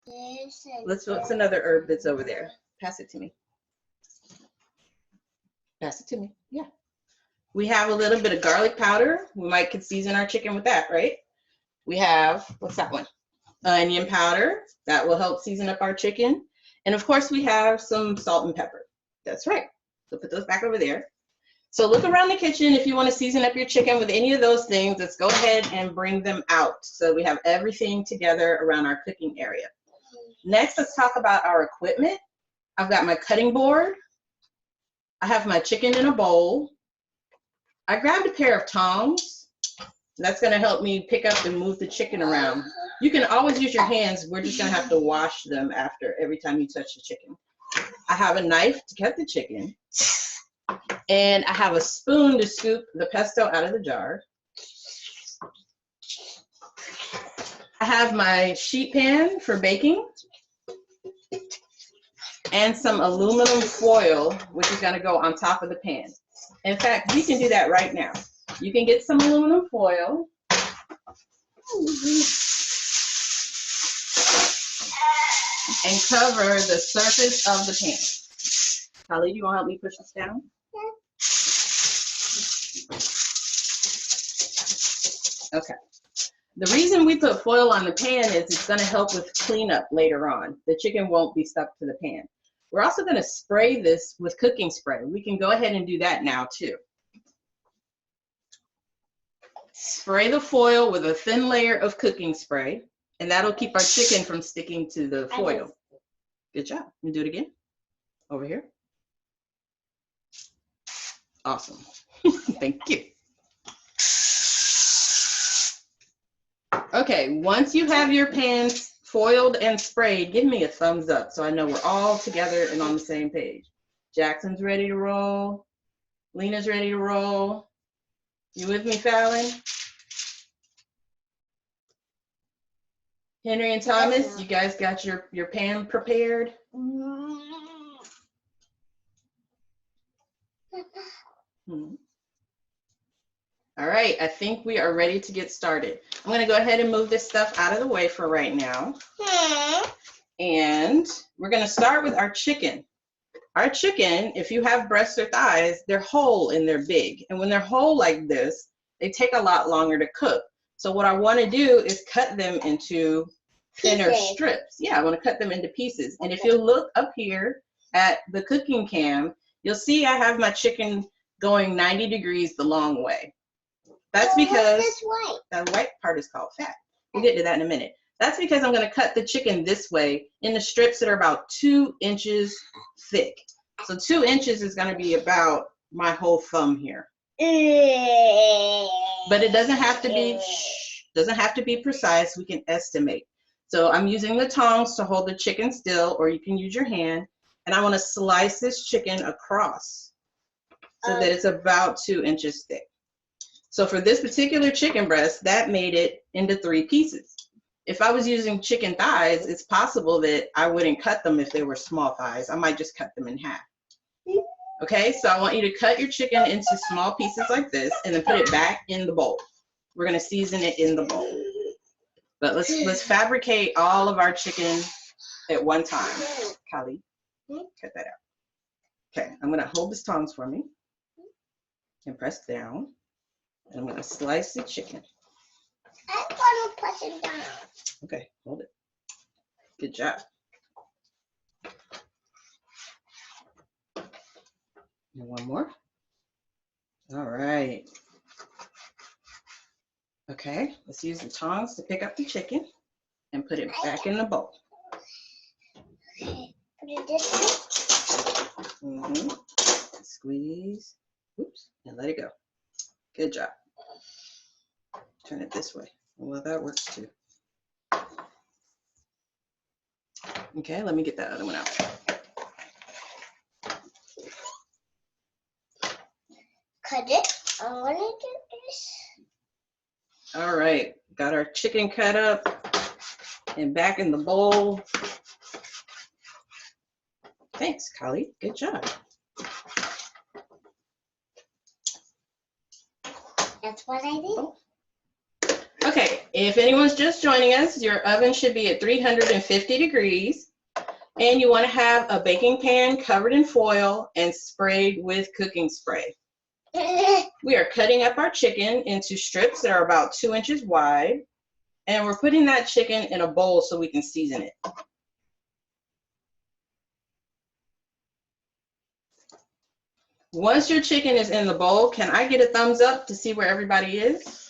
What's another herb that's over there? Pass it to me. Pass it to me. Yeah. We have a little bit of garlic powder. We could season our chicken with that, right? We have, what's that one? Onion powder. That will help season up our chicken. And of course, we have some salt and pepper. That's right. So put those back over there. So look around the kitchen. If you want to season up your chicken with any of those things, let's go ahead and bring them out. So we have everything together around our cooking area. Next, let's talk about our equipment. I've got my cutting board. I have my chicken in a bowl. I grabbed a pair of tongs. That's going to help me pick up and move the chicken around. You can always use your hands. We're just going to have to wash them after every time you touch the chicken. I have a knife to cut the chicken. And I have a spoon to scoop the pesto out of the jar. I have my sheet pan for baking. And some aluminum foil, which is going to go on top of the pan. In fact, we can do that right now. You can get some aluminum foil. And cover the surface of the pan. Holly, do you want to help me push this down? Okay. The reason we put foil on the pan is it's going to help with cleanup later on. The chicken won't be stuck to the pan. We're also going to spray this with cooking spray. We can go ahead and do that now too. Spray the foil with a thin layer of cooking spray, and that'll keep our chicken from sticking to the foil. Good job. Let me do it again. Over here. Awesome. Thank you. Okay, once you have your pans foiled and sprayed, give me a thumbs up so I know we're all together and on the same page. Jackson's ready to roll. Lena's ready to roll. You with me, Fallon? Henry and Thomas, you guys got your pan prepared? All right, I think we are ready to get started. I'm going to go ahead and move this stuff out of the way for right now. And we're going to start with our chicken. Our chicken, if you have breasts or thighs, they're whole and they're big. And when they're whole like this, they take a lot longer to cook. So what I want to do is cut them into thinner strips. Yeah, I want to cut them into pieces. And if you look up here at the cooking cam, you'll see I have my chicken going 90 degrees the long way. That's because that white part is called fat. We'll get to that in a minute. That's because I'm going to cut the chicken this way in the strips that are about 2 inches thick. So 2 inches is going to be about my whole thumb here. But it doesn't have to be precise. We can estimate. So I'm using the tongs to hold the chicken still, or you can use your hand. And I want to slice this chicken across so that it's about 2 inches thick. So for this particular chicken breast, that made it into 3 pieces. If I was using chicken thighs, it's possible that I wouldn't cut them if they were small thighs. I might just cut them in half. Okay, so I want you to cut your chicken into small pieces like this and then put it back in the bowl. We're going to season it in the bowl. But let's fabricate all of our chicken at one time. Callie, cut that out. Okay, I'm going to hold this tongs for me and press down. And I'm going to slice the chicken. I want to press it down. Okay, hold it. Good job. And one more. All right. Okay, let's use the tongs to pick up the chicken and put it back in the bowl. Okay, put it this way. Squeeze. Oops, and let it go. Good job. Turn it this way. Well, that works too. Okay, let me get that other one out. Cut it. I want to do this. All right, got our chicken cut up and back in the bowl. Thanks, Callie. Good job. That's what I did. Okay, if anyone's just joining us, your oven should be at 350 degrees. And you want to have a baking pan covered in foil and sprayed with cooking spray. We are cutting up our chicken into strips that are about 2 inches wide. And we're putting that chicken in a bowl so we can season it. Once your chicken is in the bowl, can I get a thumbs up to see where everybody is?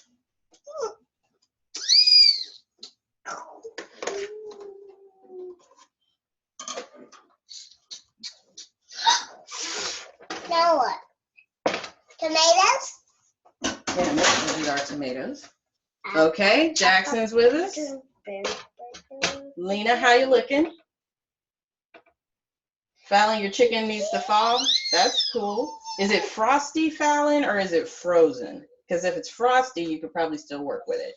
Now what? Tomatoes? Yeah, these are tomatoes. Okay, Jackson's with us. Lena, how you looking? Fallon, your chicken needs to thaw. That's cool. Is it frosty, Fallon, or is it frozen? Because if it's frosty, you could probably still work with it.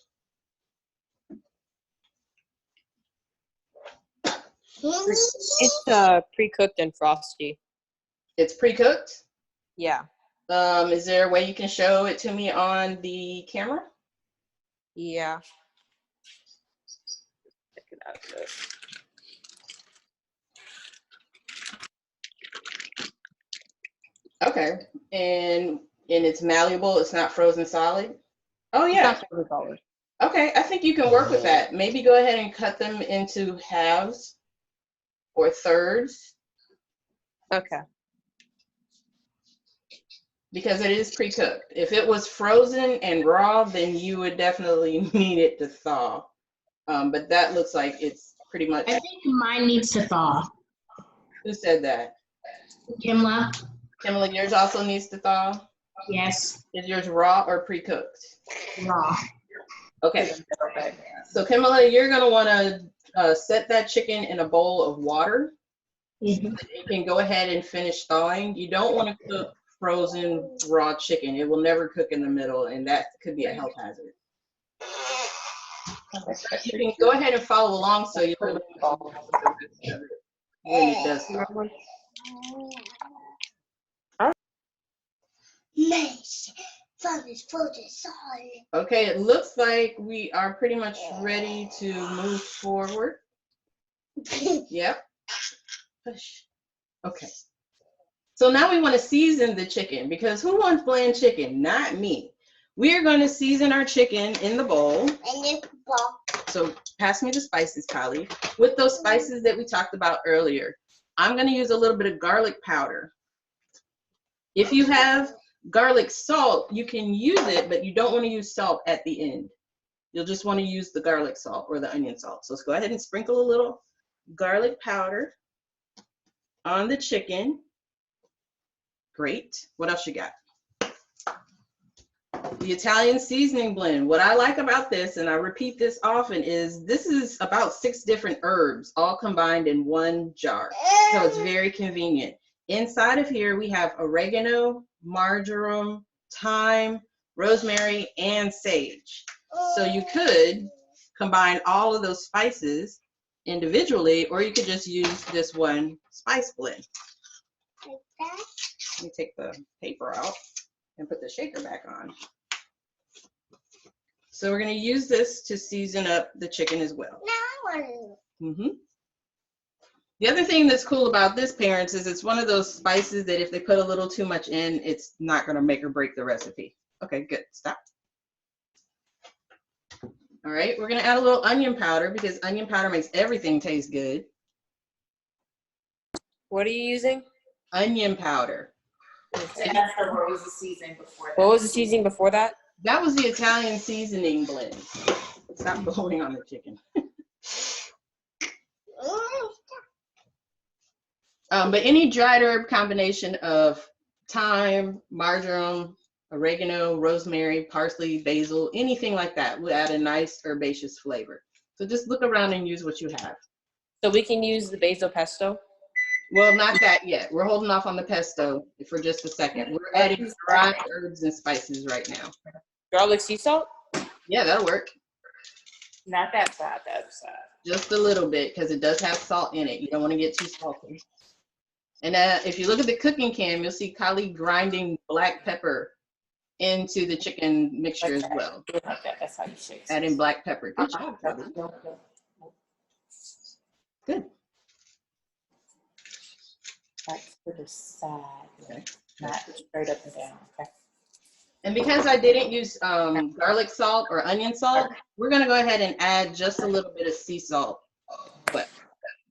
It's pre-cooked and frosty. It's pre-cooked? Yeah. Is there a way you can show it to me on the camera? Yeah. Check it out. Okay. And it's malleable, it's not frozen solid? Oh yeah. It's not frozen solid. Okay, I think you can work with that. Maybe go ahead and cut them into halves or thirds. Okay. Because it is pre-cooked. If it was frozen and raw, then you would definitely need it to thaw. But that looks like it's pretty much. I think mine needs to thaw. Who said that? Kimla? Kimberly, yours also needs to thaw? Yes. Is yours raw or pre-cooked? Raw. Okay. So Kimberly, you're gonna wanna set that chicken in a bowl of water. Mm-hmm. So that it can go ahead and finish thawing. You don't wanna cook frozen raw chicken. It will never cook in the middle, and that could be a health hazard. You can go ahead and follow along so you know when it does thaw. Nice. Father's frozen solid. Okay, it looks like we are pretty much ready to move forward. Yep. Push. Okay. So now we want to season the chicken, because who wants bland chicken? Not me. We are going to season our chicken in the bowl. And then ball. So pass me the spices, Kylie. With those spices that we talked about earlier, I'm going to use a little bit of garlic powder. If you have garlic salt, you can use it, but you don't want to use salt at the end. You'll just want to use the garlic salt or the onion salt. So let's go ahead and sprinkle a little garlic powder on the chicken. Great. What else you got? The Italian seasoning blend. What I like about this, and I repeat this often, is this is about 6 different herbs all combined in one jar. So it's very convenient. Inside of here, we have oregano, marjoram, thyme, rosemary, and sage. So you could combine all of those spices individually, or you could just use this one spice blend. Like that. Let me take the paper out and put the shaker back on. So we're going to use this to season up the chicken as well. Now I want to. The other thing that's cool about this, parents, is it's one of those spices that if they put a little too much in, it's not going to make or break the recipe. Okay, good. Stop. All right, we're going to add a little onion powder because onion powder makes everything taste good. What are you using? Onion powder. That's the rose season before that. What was the seasoning before that? That was the Italian seasoning blend. Stop blowing on the chicken. But any dried herb combination of thyme, marjoram, oregano, rosemary, parsley, basil, anything like that will add a nice herbaceous flavor. So just look around and use what you have. So we can use the basil pesto? Well, not that yet. We're holding off on the pesto for just a second. We're adding dried herbs and spices right now. Garlic sea salt? Yeah, that'll work. Not that bad, that's Just a little bit because it does have salt in it. You don't want to get too salty. And if you look at the cooking cam, you'll see Kylie grinding black pepper into the chicken mixture as well. Do it like that. That's how you shake. Add in black pepper. Good job, No, Kelly. no. Good. Back to the side. Okay. Not straight up and down. Okay. And because I didn't use garlic salt or onion salt, we're gonna go ahead and add just a little bit of sea salt. But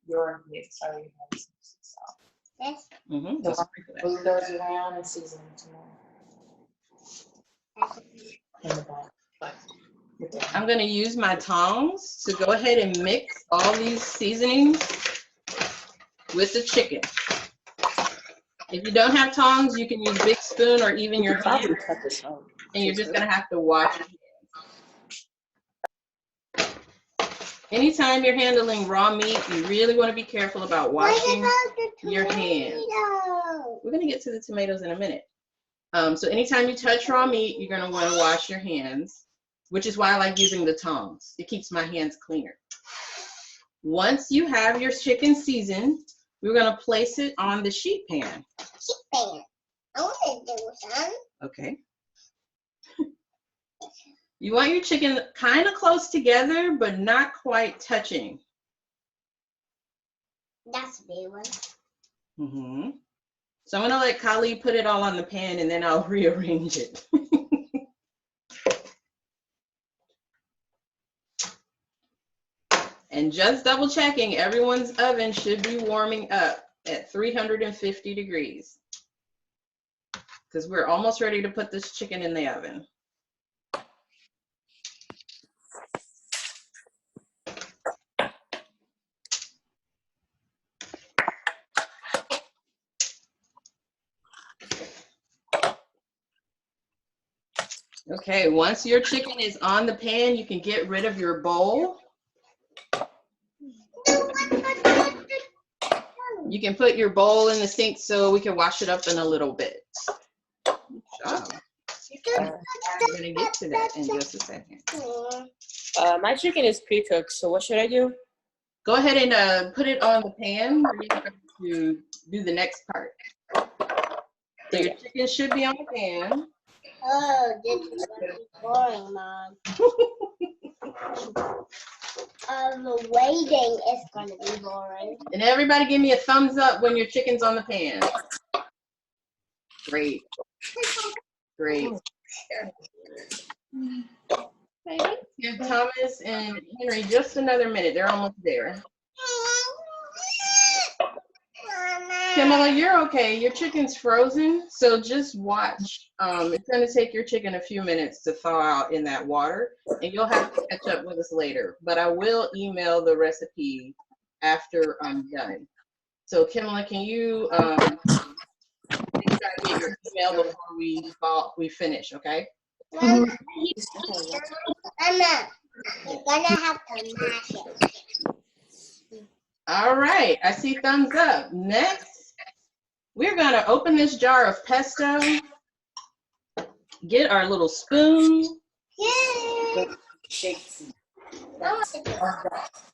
Your mix. Sorry, you have some salt. This. just sprinkle that. Move those around and season them some more. In the bottom. Good job. I'm gonna use my tongs to go ahead and mix all these seasonings with the chicken. If you don't have tongs, you can use big spoon or even your hand, cut this out. and you're just gonna have to watch your hands. Anytime you're handling raw meat, you really want to be careful about washing your hands. We're gonna get to the tomatoes in a minute. So anytime you touch raw meat, you're gonna want to wash your hands, which is why I like using the tongs. It keeps my hands cleaner. Once you have your chicken seasoned, we're gonna place it on the sheet pan. Sheep pan. I want to do some. Okay. You want your chicken kind of close together, but not quite touching. That's a big one. Mm-hmm. So I'm gonna let Kali put it all on the pan and then I'll rearrange it. And just double checking, everyone's oven should be warming up at 350 degrees. Because we're almost ready to put this chicken in the oven. Okay, once your chicken is on the pan, you can get rid of your bowl. You can put your bowl in the sink so we can wash it up in a little bit. Good job. We're gonna get to that in just a second. My chicken is pre-cooked, so what should I do? Go ahead and put it on the pan. We're going to do the next part. So your chicken should be on the pan. Oh, this is gonna be boring, Mom. The waiting is gonna be boring. And everybody give me a thumbs up when your chicken's on the pan. Great. Great. Give Thomas and Henry just another minute. They're almost there. Kimala, you're okay. Your chicken's frozen, so just watch. It's going to take your chicken a few minutes to thaw out in that water, and you'll have to catch up with us later. But I will email the recipe after I'm done. So Kimala, can you get your email before we finish, okay? Mama, you're gonna have to mash it. All right, I see thumbs up. Next, we're gonna open this jar of pesto, get our little spoon, Yay!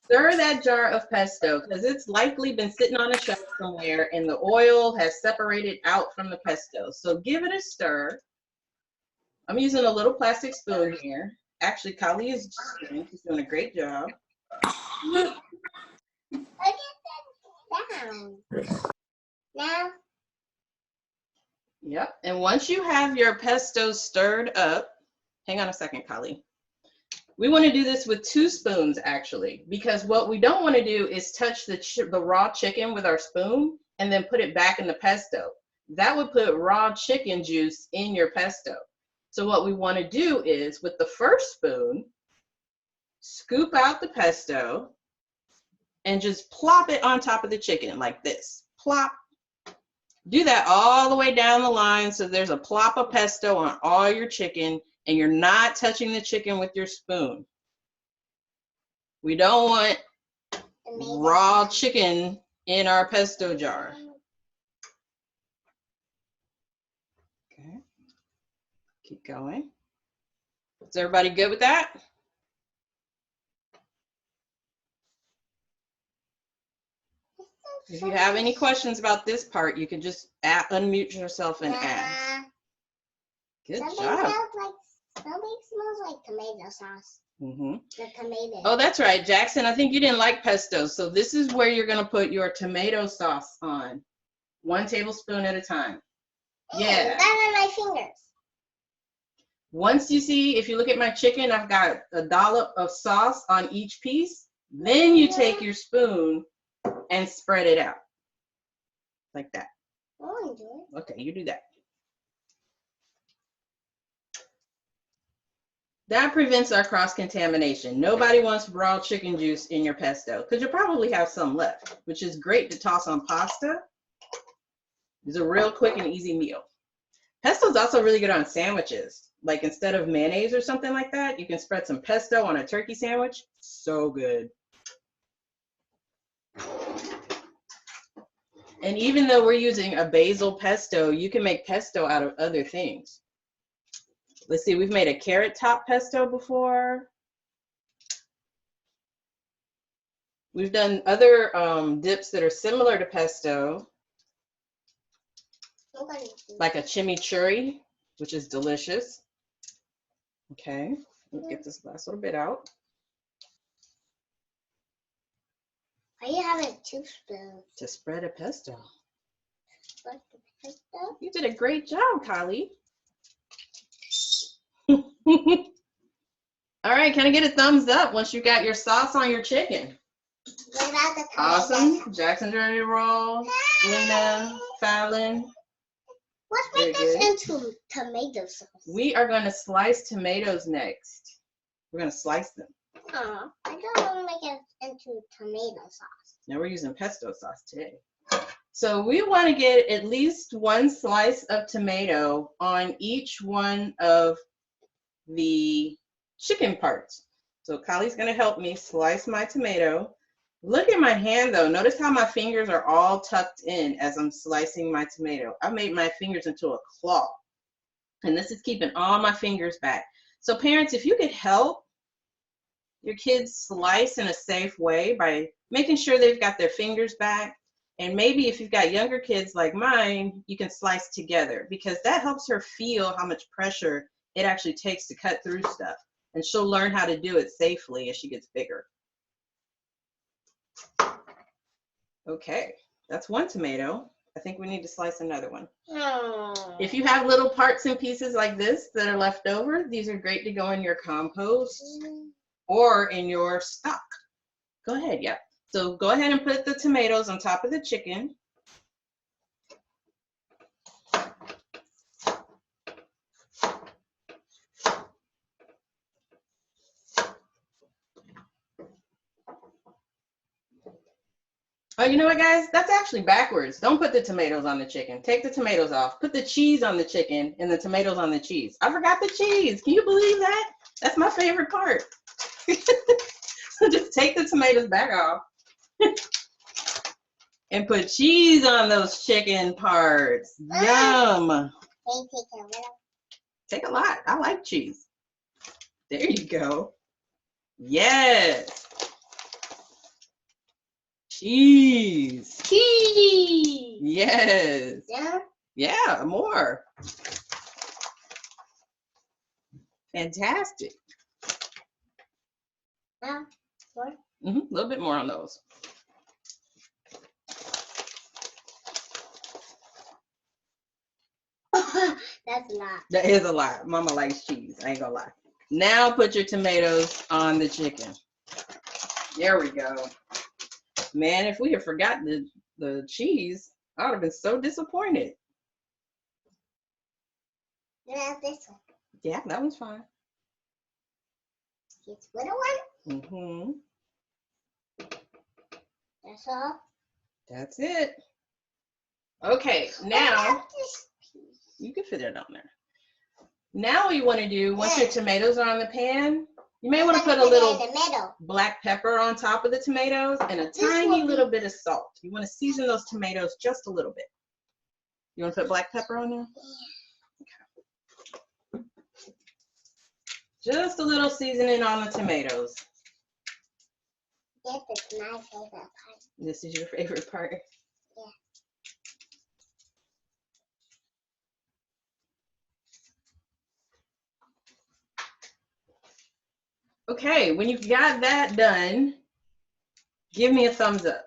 stir that jar of pesto because it's likely been sitting on a shelf somewhere and the oil has separated out from the pesto. So give it a stir. I'm using a little plastic spoon here. Actually, Kali is she's doing a great job. Down. Now, Yep, and once you have your pesto stirred up, hang on a second, Kali. We want to do this with 2 spoons, actually, because what we don't want to do is touch the raw chicken with our spoon and then put it back in the pesto. That would put raw chicken juice in your pesto. So what we want to do is, with the first spoon, scoop out the pesto and just plop it on top of the chicken like this. Plop. Do that all the way down the line so there's a plop of pesto on all your chicken and you're not touching the chicken with your spoon. We don't want raw chicken in our pesto jar. Okay. Keep going. Is everybody good with that? If you have any questions about this part, you can just unmute yourself and ask. Good Something job. smells like tomato sauce. Mm-hmm. The tomato. Oh, that's right, Jackson. I think you didn't like pesto. So this is where you're going to put your tomato sauce on. 1 tablespoon at a time. Yeah. That on my fingers. Once you see, if you look at my chicken, I've got a dollop of sauce on each piece. Then you take your spoon and spread it out. Like that. I want to do it. Okay, you do that. That prevents our cross-contamination. Nobody wants raw chicken juice in your pesto because you'll probably have some left, which is great to toss on pasta. It's a real quick and easy meal. Pesto is also really good on sandwiches. Like instead of mayonnaise or something like that, you can spread some pesto on a turkey sandwich. So good. And even though we're using a basil pesto, you can make pesto out of other things. Let's see, we've made a carrot top pesto before. We've done other dips that are similar to pesto, like a chimichurri, which is delicious. Okay, let's get this last little bit out. Why are you having 2 spoons? To spread a pesto. Like the pesto? You did a great job, Kylie. All right, can I get a thumbs up once you got your sauce on your chicken? What about the tomato? Awesome. Jackson's ready to roll. Lena, Fallon. Let's Very make this good. into tomato sauce. We are going to slice tomatoes next. We're going to slice them. I don't want to make it into tomato sauce. Now we're using pesto sauce today. So we want to get at least 1 slice of tomato on each one of the chicken parts. So Kylie's going to help me slice my tomato. Look at my hand though. Notice how my fingers are all tucked in as I'm slicing my tomato. I made my fingers into a claw. And this is keeping all my fingers back. So parents, if you could help your kids slice in a safe way by making sure they've got their fingers back, and maybe if you've got younger kids like mine, you can slice together because that helps her feel how much pressure it actually takes to cut through stuff. And she'll learn how to do it safely as she gets bigger. Okay, that's 1 tomato. I think we need to slice another one. If you have little parts and pieces like this that are left over, these are great to go in your compost or in your stock. Go ahead, yep. So go ahead and put the tomatoes on top of the chicken. Oh, you know what, guys? That's actually backwards. Don't put the tomatoes on the chicken. Take the tomatoes off. Put the cheese on the chicken and the tomatoes on the cheese. I forgot the cheese. Can you believe that? That's my favorite part. So just take the tomatoes back off and put cheese on those chicken parts. Yum. Take a lot. I like cheese. There you go. Yes. Cheese. Cheese. Yes. Yeah. Yeah, more. Fantastic. More? A little bit more on those. That's a lot. That is a lot. Mama likes cheese. I ain't gonna lie. Now put your tomatoes on the chicken. There we go. Man, if we had forgotten the cheese, I would have been so disappointed. Yeah, this one. Yeah, that one's fine. This little one. That's all. That's it. Okay, now you can fit it on there. Now what you want to do, once your tomatoes are on the pan, you may want to put a little in the middle. black pepper on top of the tomatoes and a tiny little bit of salt. You want to season those tomatoes just a little bit. You want to put black pepper on there? Okay. Just a little seasoning on the tomatoes. Yes, it's my favorite part. This is your favorite part? Okay, when you got that done, give me a thumbs up.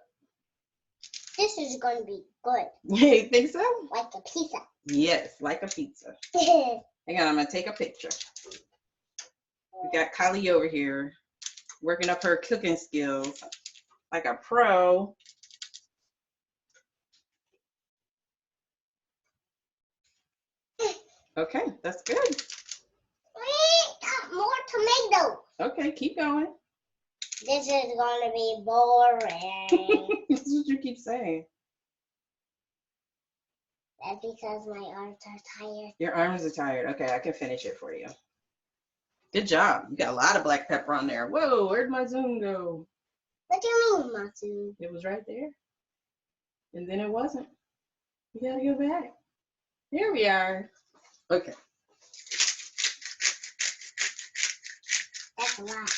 This is going to be good. You think so? Like a pizza. Yes, like a pizza. Hang on, I'm gonna take a picture. We got Kylie over here working up her cooking skills like a pro. Okay, that's good. Wait, got more tomato. Okay, keep going. This is going to be boring. That's what you keep saying. That's because my arms are tired. Your arms are tired. Okay, I can finish it for you. Good job. You got a lot of black pepper on there. Whoa, where'd my Zoom go? What do you mean, Matsu? It was right there. And then it wasn't. You gotta go back. Here we are. Okay. That's a lot.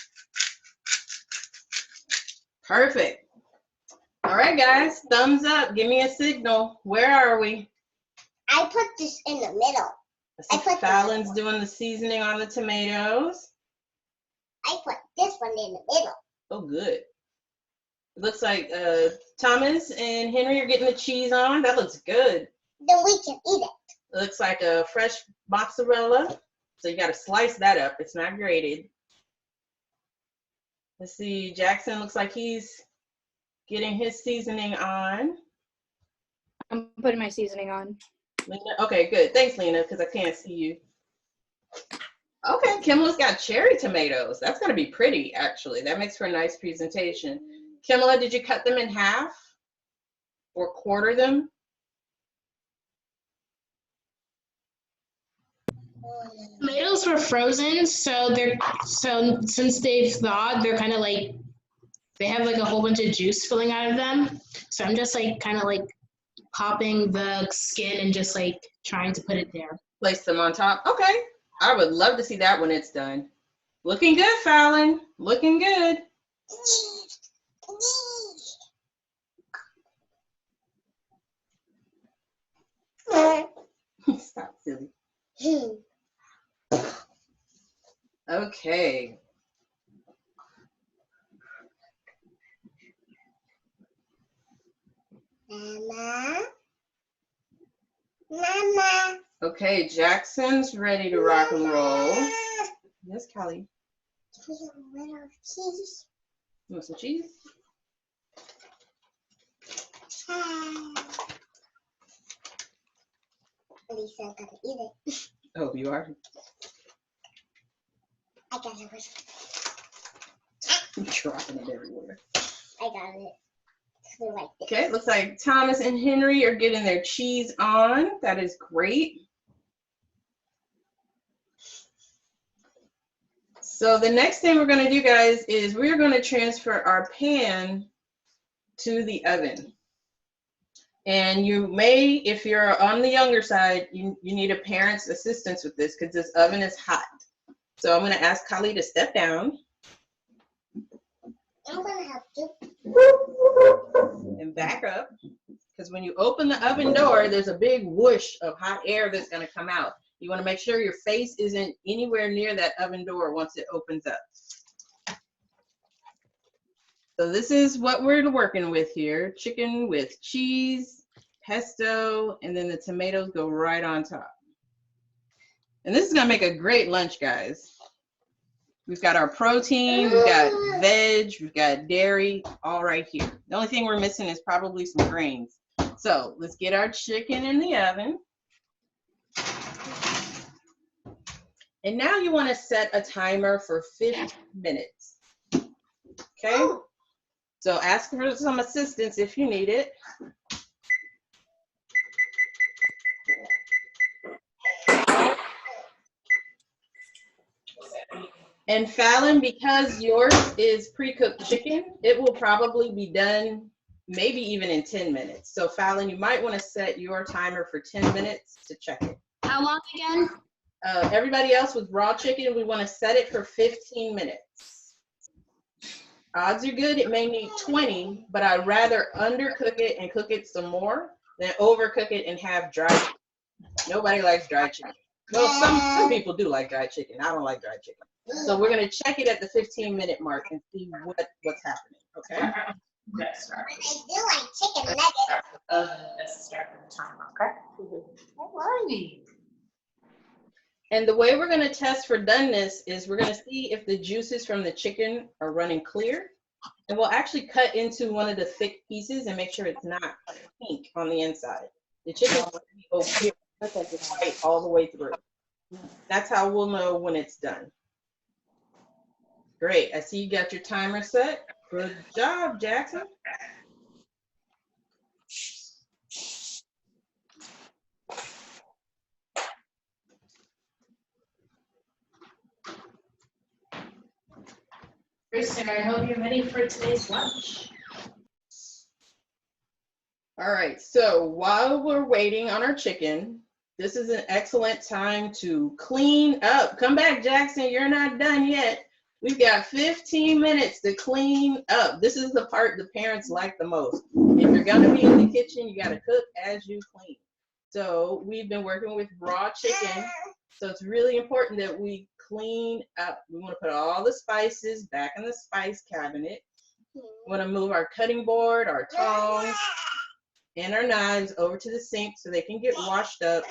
Perfect. All right, guys. Thumbs up. Give me a signal. Where are we? I put this in the middle. I I see put Fallon's doing the seasoning on the tomatoes. I put this one in the middle. Oh, good. It looks like Thomas and Henry are getting the cheese on. That looks good. Then we can eat it. It looks like a fresh mozzarella. So you got to slice that up. It's not grated. Let's see. Jackson looks like he's getting his seasoning on. I'm putting my seasoning on. Lena, okay, good. Thanks, Lena, because I can't see you. Okay, Kimla's got cherry tomatoes. That's going to be pretty, actually. That makes for a nice presentation. Kimla, did you cut them in half or quarter them? Tomatoes were frozen, so since they've thawed, they're kind of like they have like a whole bunch of juice filling out of them. So I'm just like kind of like popping the skin and just like trying to put it there. Place them on top. Okay, I would love to see that when it's done. Looking good, Fallon. Looking good. Stop, silly. Okay. Mama. Mama. Okay, Jackson's ready to rock and roll. Yes, Callie. Give me a little cheese. You want some cheese? Lisa, I gotta eat it. Oh, you are? I got it. You're dropping it everywhere. I got it. Like this. Okay, looks like Thomas and Henry are getting their cheese on. That is great. So the next thing we're going to do, guys, is we're going to transfer our pan to the oven. And you may, if you're on the younger side, you need a parent's assistance with this because this oven is hot. So I'm going to ask Kylie to step down. I'm gonna have to. And back up, because when you open the oven door, there's a big whoosh of hot air that's going to come out. You want to make sure your face isn't anywhere near that oven door once it opens up. So this is what we're working with here. Chicken with cheese, pesto, and then the tomatoes go right on top. And this is going to make a great lunch, guys. We've got our protein, we've got veg, we've got dairy, all right here. The only thing we're missing is probably some grains. So let's get our chicken in the oven. And now you want to set a timer for 15 minutes. Okay? So ask for some assistance if you need it. And Fallon, because yours is pre-cooked chicken, it will probably be done maybe even in 10 minutes. So Fallon, you might want to set your timer for 10 minutes to check it. How long again? Everybody else with raw chicken, we want to set it for 15 minutes. Odds are good, it may need 20, but I'd rather undercook it and cook it some more than overcook it and have dry chicken. Nobody likes dry chicken. Well, some people do like dry chicken. I don't like dry chicken. So we're gonna check it at the 15-minute mark and see what's happening, okay? Let's start. I do like chicken nuggets. Let's start from the timer, okay? Alrighty. And the way we're gonna test for doneness is we're gonna see if the juices from the chicken are running clear. And we'll actually cut into one of the thick pieces and make sure it's not pink on the inside. The chicken will be opaque, it's white all the way through. That's how we'll know when it's done. Great, I see you got your timer set. Good job, Jackson. Kristen, I hope you're ready for today's lunch. All right, so while we're waiting on our chicken, this is an excellent time to clean up. Come back, Jackson, you're not done yet. We've got 15 minutes to clean up. This is the part the parents like the most. If you're gonna be in the kitchen, you gotta cook as you clean. So we've been working with raw chicken, so it's really important that we clean up. We wanna put all the spices back in the spice cabinet. We wanna move our cutting board, our tongs, and our knives over to the sink so they can get washed up.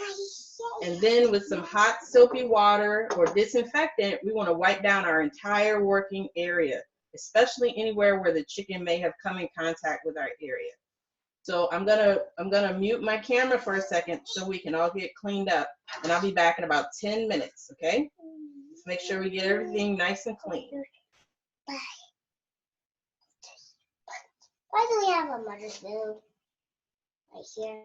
And then with some hot soapy water or disinfectant, we want to wipe down our entire working area, especially anywhere where the chicken may have come in contact with our area. So I'm gonna mute my camera for a second so we can all get cleaned up, and I'll be back in about 10 minutes, okay? Let's make sure we get everything nice and clean. Bye. Why do we have a mother's milk right here?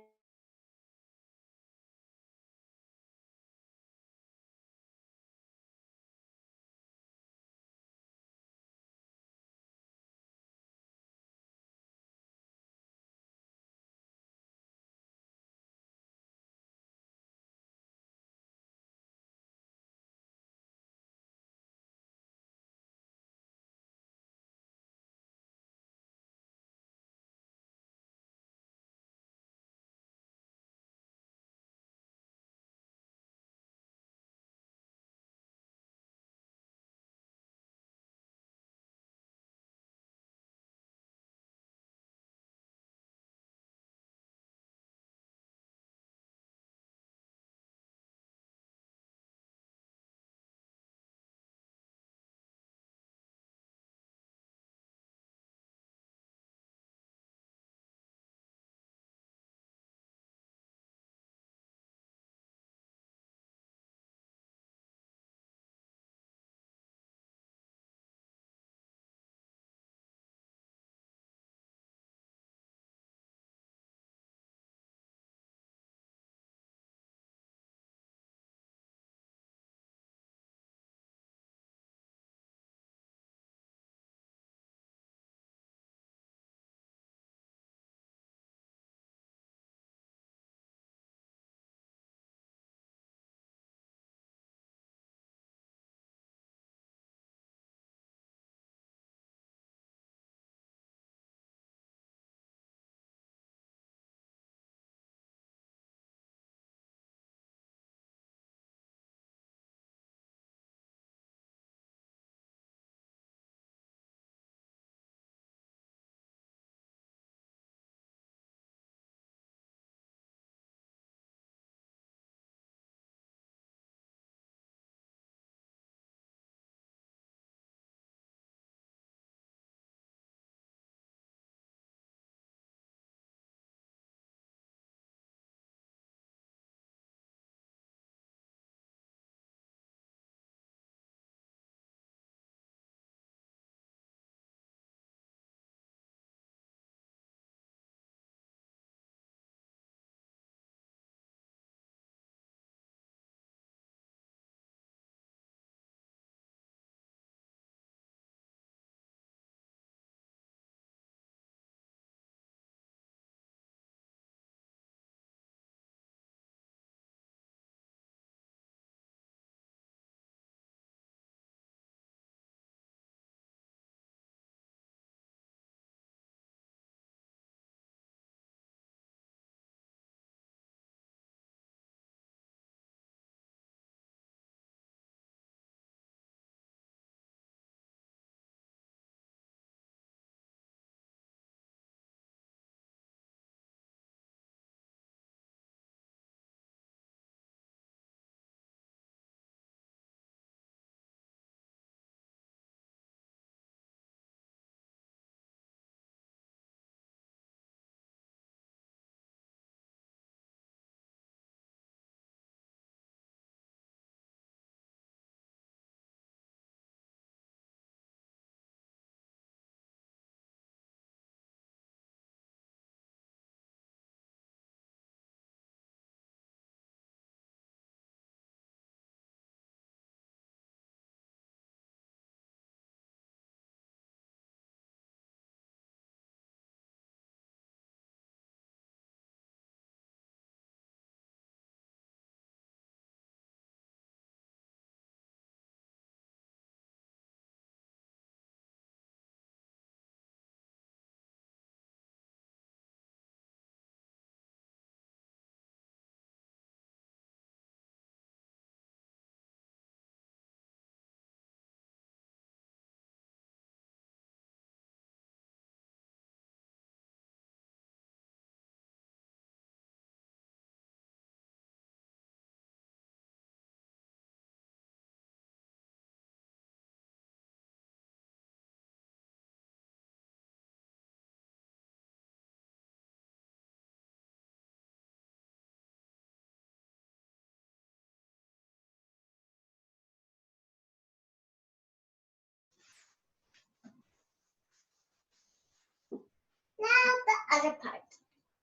other part.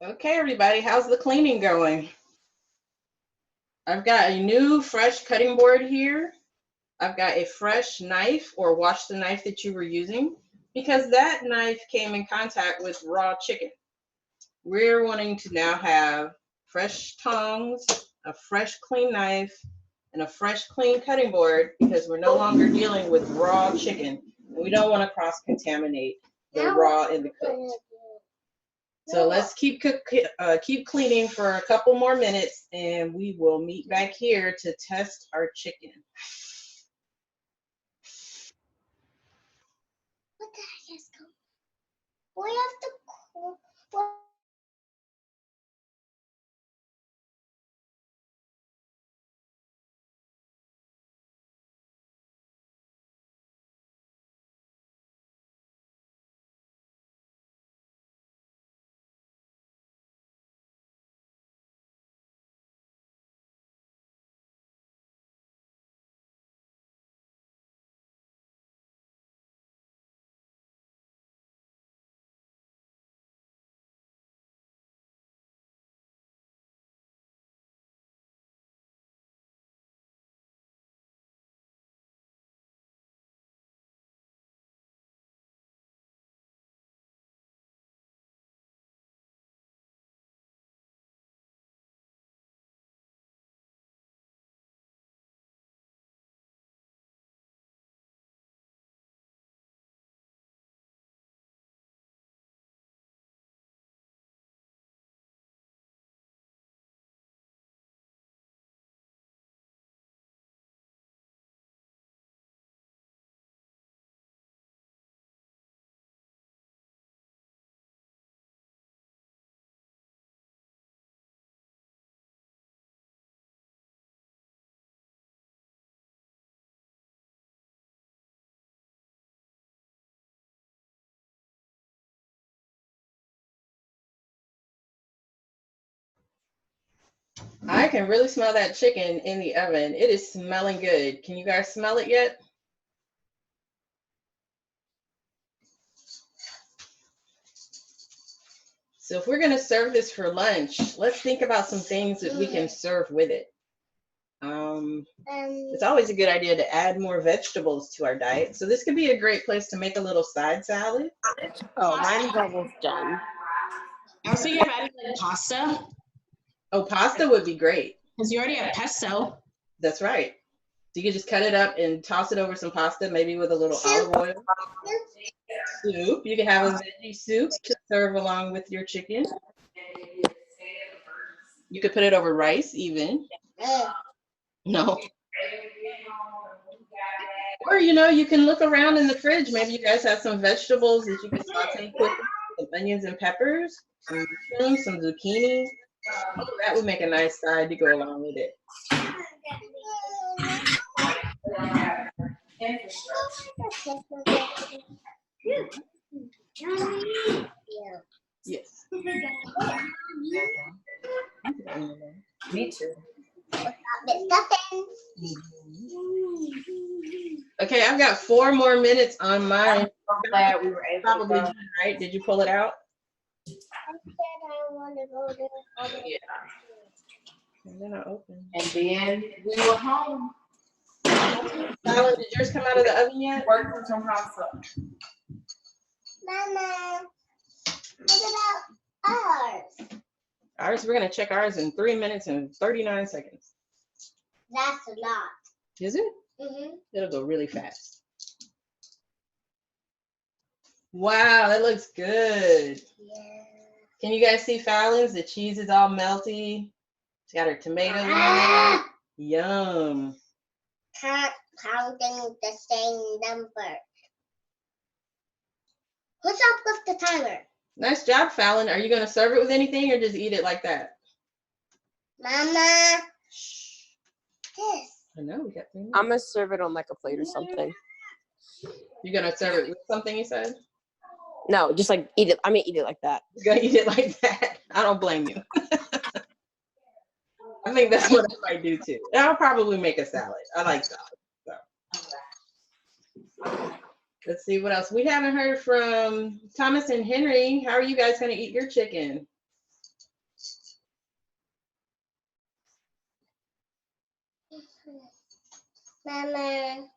Okay, everybody, how's the cleaning going? I've got a new fresh cutting board here. I've got a fresh knife, or wash the knife that you were using, because that knife came in contact with raw chicken. We're wanting to now have fresh tongs, a fresh clean knife, and a fresh clean cutting board, because we're no longer dealing with raw chicken. And we don't want to cross-contaminate the raw and the cooked. So let's keep cleaning for a couple more minutes, and we will meet back here to test our chicken. What the heck is going on? We have to cool. I can really smell that chicken in the oven. It is smelling good. Can you guys smell it yet? So if we're going to serve this for lunch, let's think about some things that we can serve with it. It's always a good idea to add more vegetables to our diet. So this could be a great place to make a little side salad. Oh, mine's almost done. I was thinking of adding like pasta, Oh, pasta would be great. because you already have pesto. That's right. So you can just cut it up and toss it over some pasta, maybe with a little olive oil. Soup. You can have a veggie soup to serve along with your chicken. You could put it over rice even. No. Or, you can look around in the fridge. Maybe you guys have some vegetables that you can saute quickly. Some onions and peppers, some mushrooms, some zucchini. Oh, that would make a nice side to go along with it. Yes. Me too. Okay, I've got 4 more minutes on mine. I'm glad we were able Probably to go. done, right? Did you pull it out? I want to go there. Yeah. And then I open. And then we were home. Alan, did yours come out of the oven yet? Working from house up. Mama, what about ours? Ours, we're gonna check ours in 3 minutes and 39 seconds. That's a lot. Is it? Mm-hmm. It'll go really fast. Wow, that looks good. Yeah. Can you guys see Fallon's? The cheese is all melty. She got her tomatoes in there. Ah! Yum. Can't counting the same number. What's up with the timer? Nice job, Fallon. Are you gonna serve it with anything or just eat it like that? Mama. This. I know, we got 3 minutes. I'm gonna serve it on like a plate or something. You're gonna serve it with something, you said? No, just like eat it. I mean, eat it like that. You're gonna eat it like that. I don't blame you. I think that's what I might do too. And I'll probably make a salad. I like salad. So. Let's see. see what else. We haven't heard from Thomas and Henry. How are you guys going to eat your chicken? Mama.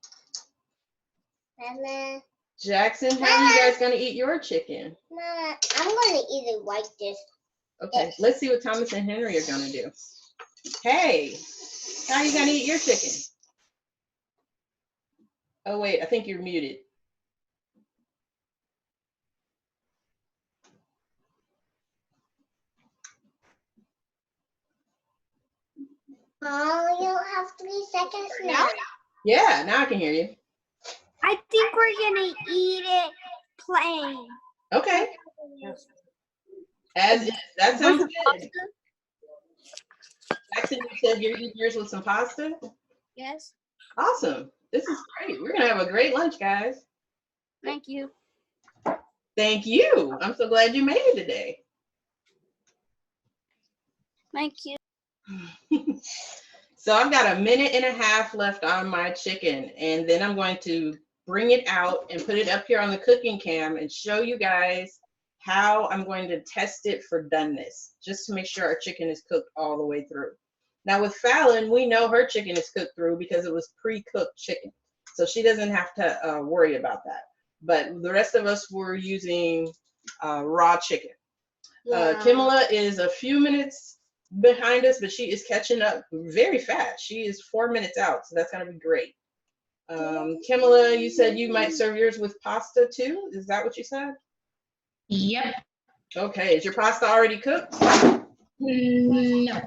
Jackson, how are you guys going to eat your chicken? Mama, I'm gonna eat it like this. Okay, let's see what Thomas and Henry are going to do. Hey, how are you going to eat your chicken? Oh, wait, I think you're muted. Oh, you have 3 seconds now. Yeah, now I can hear you. I think we're gonna eat it plain. Okay. As is. That sounds good. Jackson, you said you're eating yours with some pasta? Yes. Awesome. This is great. We're going to have a great lunch, guys. Thank you. Thank you. I'm so glad you made it today. Thank you. So I've got 1.5 minutes left on my chicken, and then I'm going to bring it out and put it up here on the cooking cam and show you guys how I'm going to test it for doneness, just to make sure our chicken is cooked all the way through. Now with Fallon, we know her chicken is cooked through because it was pre-cooked chicken, so she doesn't have to worry about that. But the rest of us were using raw chicken. Kimala is a few minutes behind us, but she is catching up very fast. She is 4 minutes out, so that's gonna be great. Kimala, you said you might serve yours with pasta too. Is that what you said? Yep. Okay, is your pasta already cooked? No.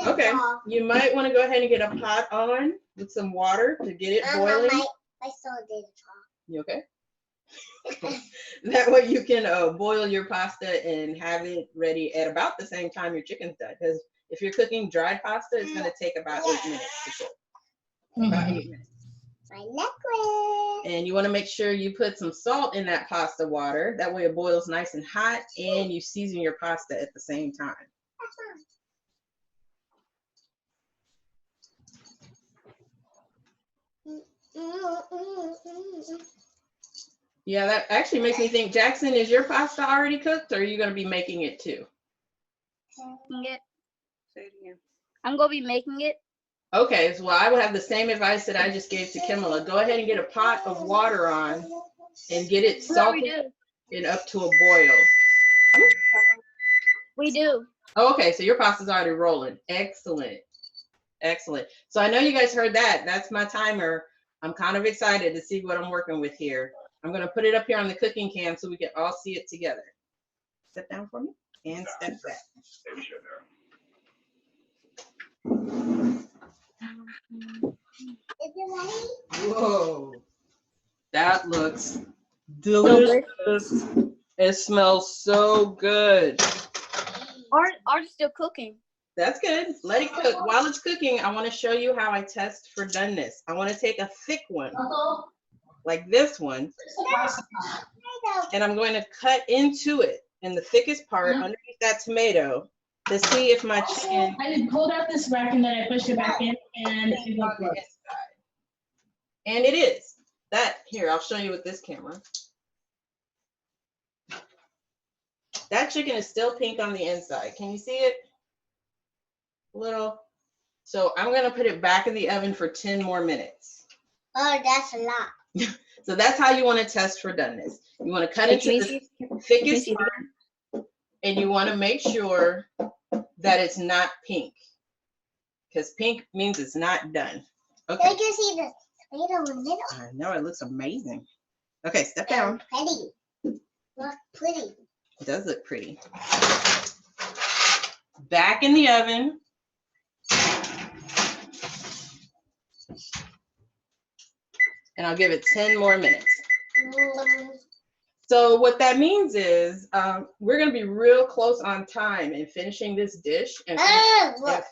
Okay, you might want to go ahead and get a pot on with some water to get it boiling. I saw the You okay? That way you can boil your pasta and have it ready at about the same time your chicken's done. Because if you're cooking dried pasta, it's going to take about 8 minutes to cook. About 8 minutes. My necklace. And you want to make sure you put some salt in that pasta water. That way it boils nice and hot, and you season your pasta at the same time. Yeah, that actually makes me think, Jackson, is your pasta already cooked, or are you going to be making it too? I'm gonna be making it. Okay, so I will have the same advice that I just gave to Kimala. Go ahead and get a pot of water on and get it salted and up to a boil. We do. Oh, okay, so your pasta's already rolling. Excellent. Excellent. So I know you guys heard that. That's my timer. I'm kind of excited to see what I'm working with here. I'm going to put it up here on the cooking cam so we can all see it together. Step down for me and step back. Is it ready? Whoa. That looks delicious. It smells so good. Ours is still cooking. That's good. Let it cook. While it's cooking, I want to show you how I test for doneness. I want to take a thick one, like this one, and I'm going to cut into it in the thickest part underneath that tomato to see if my chicken. I pulled out this rack and then I pushed it back in, and it looked good. And it is. That, here, I'll show you with this camera. That chicken is still pink on the inside. Can you see it? A little. So I'm going to put it back in the oven for 10 more minutes. Oh, that's a lot. So that's how you want to test for doneness. You want to cut into the thickest part, and you want to make sure that it's not pink, because pink means it's not done. Okay. You can see the tomato in the middle. I know, it looks amazing. Okay, step down. Pretty. Look pretty. It does look pretty. Back in the oven. And I'll give it 10 more minutes. So what that means is we're going to be real close on time in finishing this dish and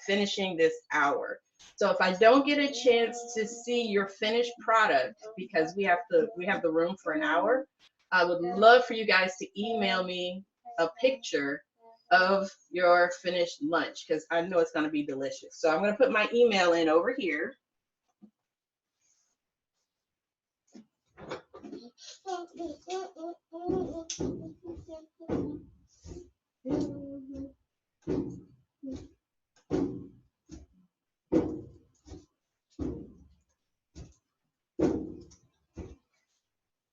finishing this hour. So if I don't get a chance to see your finished product, because we have the room for an hour, I would love for you guys to email me a picture of your finished lunch, because I know it's going to be delicious. So I'm going to put my email in over here.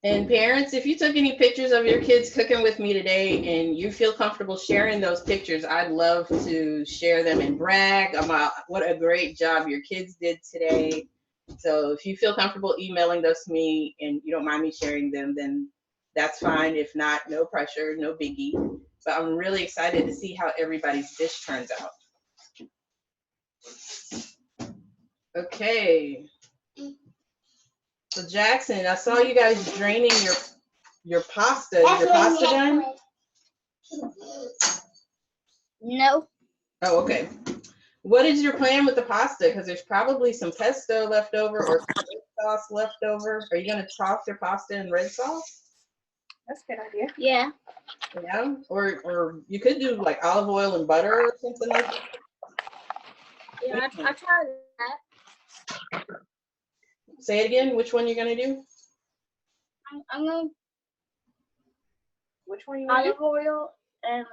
And parents, if you took any pictures of your kids cooking with me today and you feel comfortable sharing those pictures, I'd love to share them and brag about what a great job your kids did today. So if you feel comfortable emailing those to me and you don't mind me sharing them, then that's fine. If not, no pressure, no biggie. But I'm really excited to see how everybody's dish turns out. Okay. So Jackson, I saw you guys draining your pasta. Is your pasta done? No. Oh, okay. What is your plan with the pasta? Because there's probably some pesto left over or some red sauce left over. Are you gonna toss your pasta in red sauce? That's a good idea. Yeah. Yeah. Or you could do like olive oil and butter or something like that. Yeah, I tried that. Say it again. Which one you're gonna do? I'm going Which one you want to olive oil and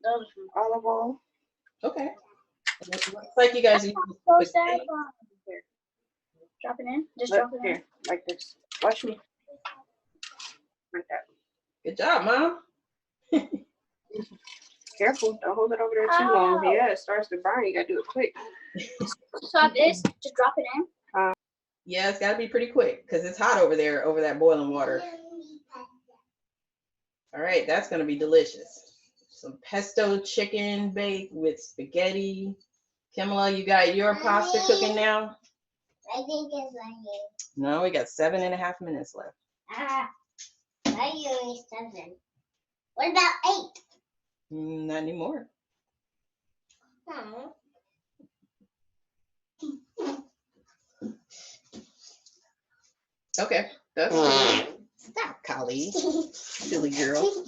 the other one. Olive oil. Okay. And it looks like you guys are using So spaghetti. sad. Drop it in. Just Look drop it in. here, like this. Watch me. Like that. Good job, Mom. Careful, don't hold it over there too long. Yeah, it starts to burn. You gotta do it quick. So this, just drop it in. Yeah, it's gotta be pretty quick because it's hot over there, over that boiling water. All right, that's gonna be delicious. Some pesto chicken baked with spaghetti. Kimla, you got your pasta cooking now? I think it's right here. No, we got 7.5 minutes left. I use 7. What about 8? Not anymore. Oh. Okay, that's good. Stop, Kali. Silly girl.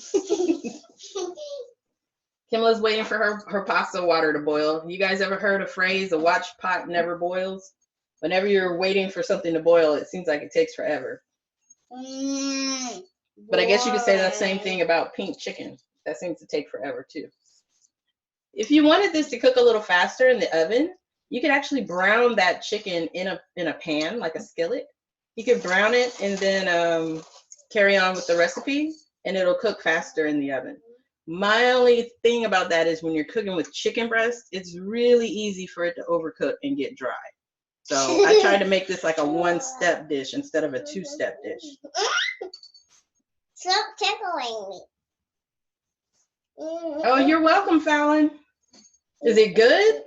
Kimla's waiting for her pasta water to boil. You guys ever heard a phrase, a watch pot never boils? Whenever you're waiting for something to boil, it seems like it takes forever. But I guess you could say that same thing about pink chicken. That seems to take forever too. If you wanted this to cook a little faster in the oven, you could actually brown that chicken in a pan, like a skillet. You could brown it and then carry on with the recipe, and it'll cook faster in the oven. My only thing about that is when you're cooking with chicken breast, it's really easy for it to overcook and get dry. So I tried to make this like a one-step dish instead of a two-step dish. Stop tickling me. Oh, you're welcome, Fallon. Is it good?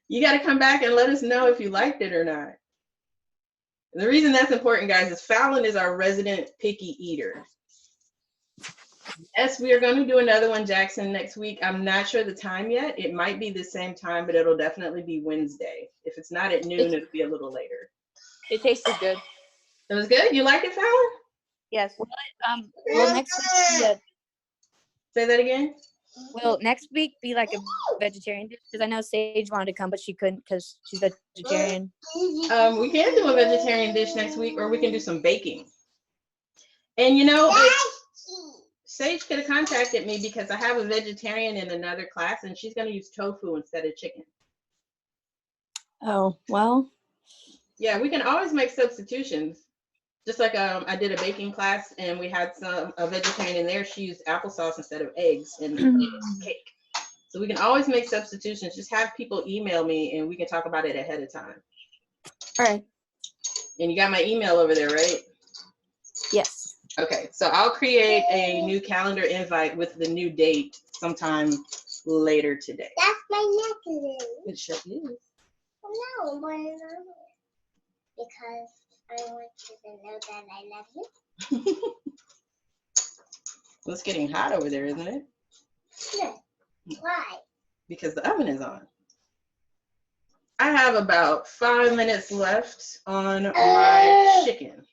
You got to come back and let us know if you liked it or not. The reason that's important, guys, is Fallon is our resident picky eater. Yes, we are going to do another one, Jackson, next week. I'm not sure the time yet. It might be the same time, but it'll definitely be Wednesday. If it's not at noon, it'll be a little later. It tasted good. It was good? You liked it, Fallon? Yes. Will next week be Say that again? will next week be like a vegetarian dish? Because I know Sage wanted to come, but she couldn't because she's vegetarian. We can do a vegetarian dish next week, or we can do some baking. And you know, Sage could have contacted me because I have a vegetarian in another class, and she's going to use tofu instead of chicken. Oh, well. Yeah, we can always make substitutions. Just like I did a baking class, and we had a vegetarian in there. She used applesauce instead of eggs in the cake. So we can always make substitutions. Just have people email me, and we can talk about it ahead of time. All right. And you got my email over there, right? Yes. Okay, so I'll create a new calendar invite with the new date sometime later today. That's my necklace. It sure is. No, but it's not. Because I want you to know that I love you. Well, it's getting hot over there, isn't it? No. Why? Because the oven is on. I have about 5 minutes left on my chicken.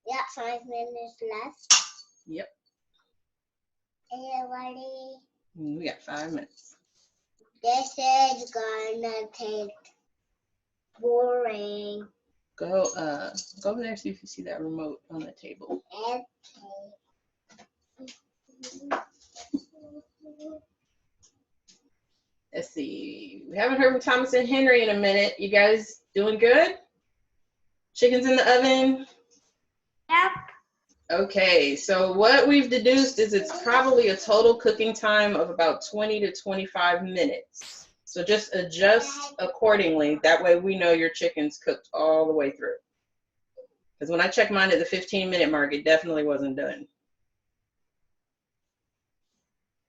You got 5 minutes left. Yep, Everybody, we got 5 minutes. this is gonna take boring. Go over there, see if you see that remote on the table. Okay. Let's see. We haven't heard from Thomas and Henry in a minute. You guys doing good? Chicken's in the oven? Yep. Okay, so what we've deduced is it's probably a total cooking time of about 20 to 25 minutes. So just adjust accordingly. That way we know your chicken's cooked all the way through. Because when I checked mine at the 15-minute mark, it definitely wasn't done.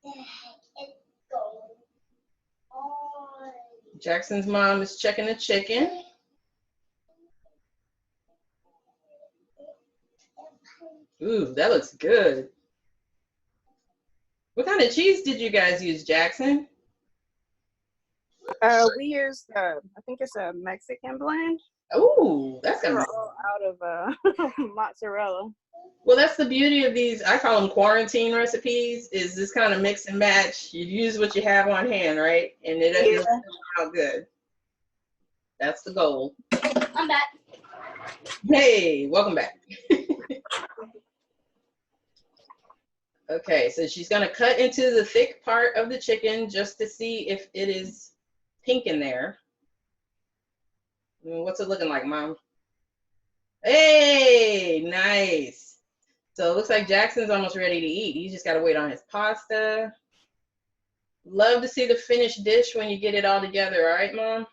It's going on. Jackson's mom is checking the chicken. Ooh, that looks good. What kind of cheese did you guys use, Jackson? We used, I think it's a Mexican blend. Ooh, that's We're gonna. all out of mozzarella. Well, that's the beauty of these. I call them quarantine recipes. Is this kind of mix and match? You use what you have on hand, right? And it'll come out good. That's the goal. I'm back. Hey, welcome back. Okay, so she's gonna cut into the thick part of the chicken just to see if it is pink in there. What's it looking like, Mom? Hey, nice. So it looks like Jackson's almost ready to eat. He's just gotta wait on his pasta. Love to see the finished dish when you get it all together, all right, Mom?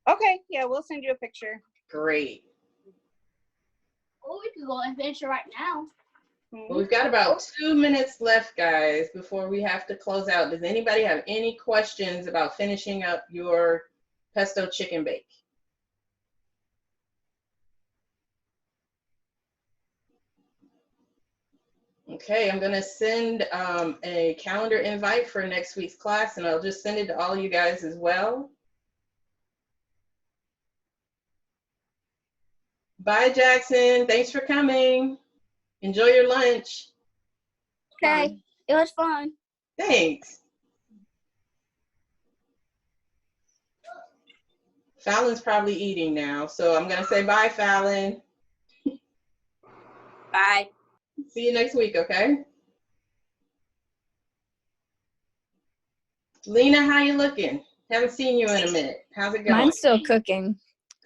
Okay, yeah, we'll send you a picture. Great. Oh, we could go and finish it right now. Well, we've got about 2 minutes left, guys, before we have to close out. Does anybody have any questions about finishing up your pesto chicken bake? Okay, I'm gonna send a calendar invite for next week's class, and I'll just send it to all you guys as well. Bye, Jackson. Thanks for coming. Enjoy your lunch. Okay. It was fun. Thanks. Fallon's probably eating now, so I'm gonna say bye, Fallon. Bye. See you next week, okay? Lena, how you looking? Haven't seen you in a minute. How's it going? Mine's still cooking.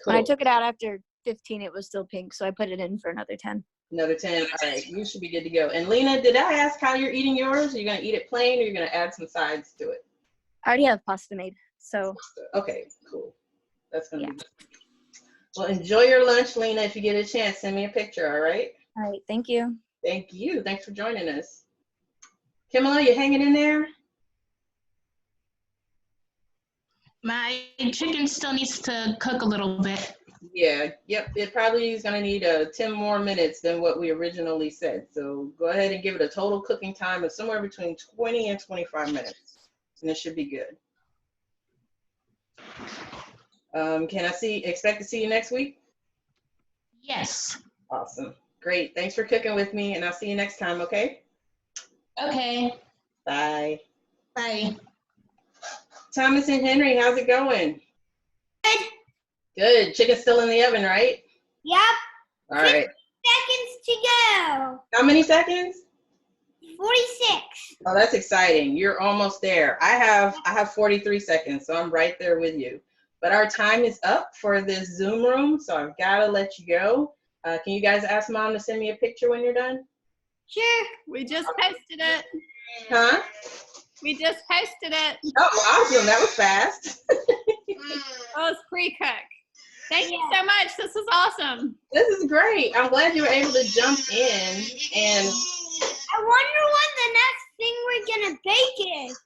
Cool. When I took it out after 15, it was still pink, so I put it in for another 10. Another 10. All right, you should be good to go. And Lena, did I ask how you're eating yours? Are you gonna eat it plain or you're gonna add some sides to it? I already have pasta made, so Okay, cool. That's gonna Yeah. be good. Well, enjoy your lunch, Lena. If you get a chance, send me a picture, all right? all right, thank you. Thank you. Thanks for joining us. Kimala, you hanging in there? My chicken still needs to cook a little bit. Yeah, yep. It probably is gonna need 10 more minutes than what we originally said. So go ahead and give it a total cooking time of somewhere between 20 and 25 minutes. And it should be good. Can I expect to see you next week? Yes. Awesome. Great. Thanks for cooking with me, and I'll see you next time, okay? Okay. Bye. Bye. Thomas and Henry, how's it going? Good. Good. Chicken's still in the oven, right? Yep. All right. Seconds to go. How many seconds? 46. Oh, that's exciting. You're almost there. I have 43 seconds, so I'm right there with you. But our time is up for this Zoom room, so I've got to let you go. Can you guys ask Mom to send me a picture when you're done? Sure. We just posted it. Huh? We just posted it. Oh, awesome. That was fast. Oh, it's pre-cook. Thank you so much. This is awesome. This is great. I'm glad you were able to jump in. And I wonder what the next thing we're gonna bake is.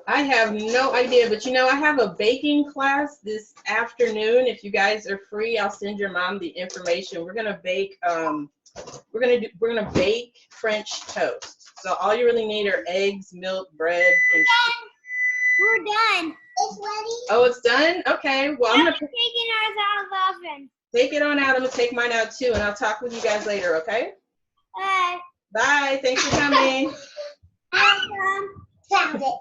I have no idea, but you know, I have a baking class this afternoon. If you guys are free, I'll send your mom the information. We're gonna bake. We're gonna bake French toast. So all you really need are eggs, milk, bread, and We're done. It's ready. Oh, it's done? Okay. Well, I'm gonna Taking ours out of the oven. take it on out. I'm gonna take mine out too, and I'll talk with you guys later. Okay? Bye. Bye. Thanks for coming. Welcome. Found it.